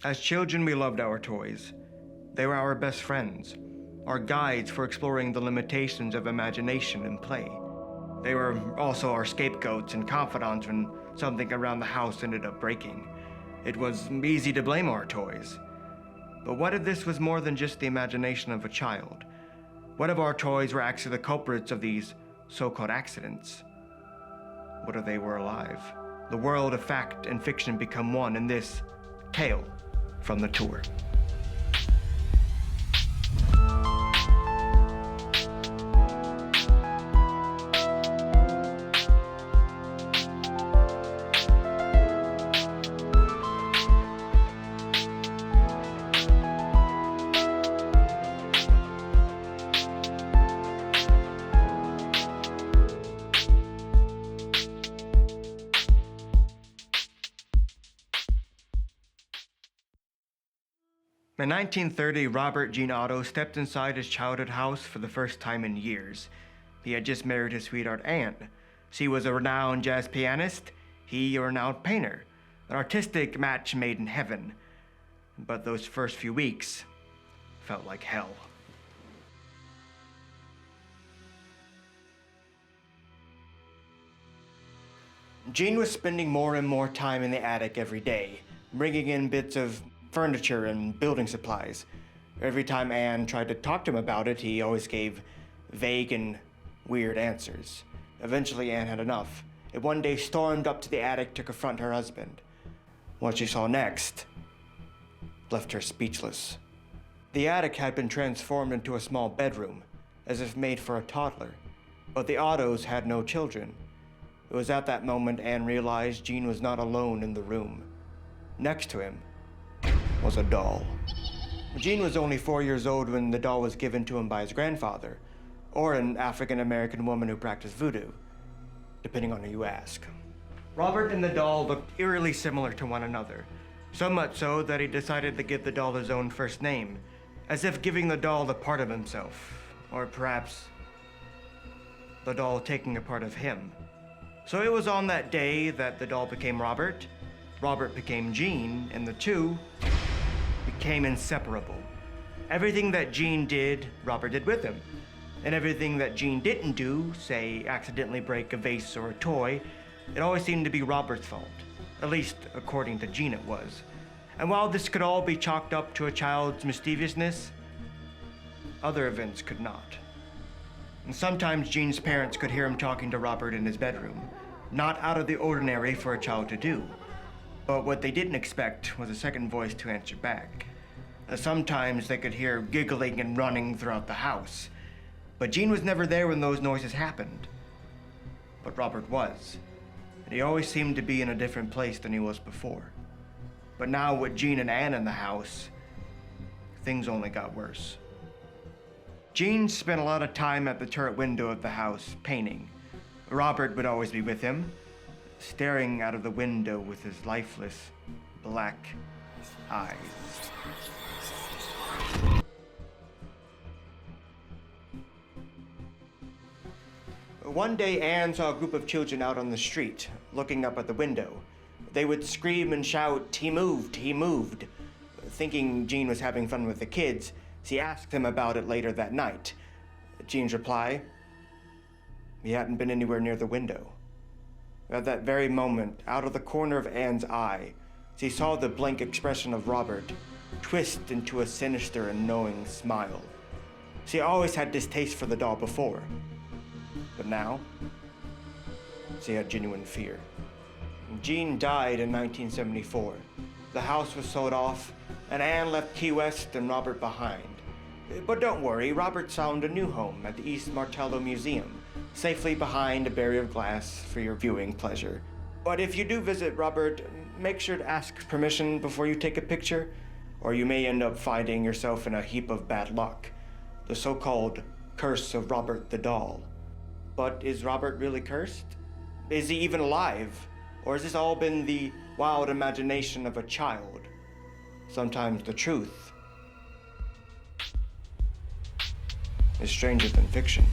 As children, we loved our toys. They were our best friends, our guides for exploring the limitations of imagination and play. They were also our scapegoats and confidants when something around the house ended up breaking. It was easy to blame our toys. But what if this was more than just the imagination of a child? What if our toys were actually the culprits of these so-called accidents? What if they were alive? The world of fact and fiction become one in this tale from the tour. In 1930, Robert Gene Otto stepped inside his childhood house for the first time in years. He had just married his sweetheart Anne. She was a renowned jazz pianist, he a renowned painter, an artistic match made in heaven. But those first few weeks felt like hell. Gene was spending more and more time in the attic every day, bringing in bits of furniture and building supplies. Every time Anne tried to talk to him about it, he always gave vague and weird answers. Eventually, Anne had enough, and one day stormed up to the attic to confront her husband. What she saw next left her speechless. The attic had been transformed into a small bedroom, as if made for a toddler, but the Ottos had no children. It was at that moment Anne realized Gene was not alone in the room. Next to him was a doll. Gene was only 4 years old when the doll was given to him by his grandfather, or an African-American woman who practiced voodoo, depending on who you ask. Robert and the doll looked eerily similar to one another, so much so that he decided to give the doll his own first name, as if giving the doll a part of himself, or perhaps the doll taking a part of him. So it was on that day that the doll became Robert, Robert became Gene, and the two became inseparable. Everything that Gene did, Robert did with him. And everything that Gene didn't do, say accidentally break a vase or a toy, it always seemed to be Robert's fault. At least, according to Gene, it was. And while this could all be chalked up to a child's mischievousness, other events could not. And sometimes Gene's parents could hear him talking to Robert in his bedroom, not out of the ordinary for a child to do. But what they didn't expect was a second voice to answer back. Sometimes they could hear giggling and running throughout the house. But Gene was never there when those noises happened. But Robert was. And he always seemed to be in a different place than he was before. But now with Gene and Anne in the house, things only got worse. Gene spent a lot of time at the turret window of the house, painting. Robert would always be with him, staring out of the window with his lifeless, black eyes. One day, Anne saw a group of children out on the street, looking up at the window. They would scream and shout, "He moved, he moved." Thinking Gene was having fun with the kids, she asked him about it later that night. Gene's reply, he hadn't been anywhere near the window. At that very moment, out of the corner of Anne's eye, she saw the blank expression of Robert twist into a sinister and knowing smile. She always had distaste for the doll before, but now, she had genuine fear. Gene died in 1974. The house was sold off, and Anne left Key West and Robert behind. But don't worry, Robert found a new home at the East Martello Museum, safely behind a barrier of glass for your viewing pleasure. But if you do visit Robert, make sure to ask permission before you take a picture, or you may end up finding yourself in a heap of bad luck. The so-called curse of Robert the doll. But is Robert really cursed? Is he even alive? Or has this all been the wild imagination of a child? Sometimes the truth is stranger than fiction.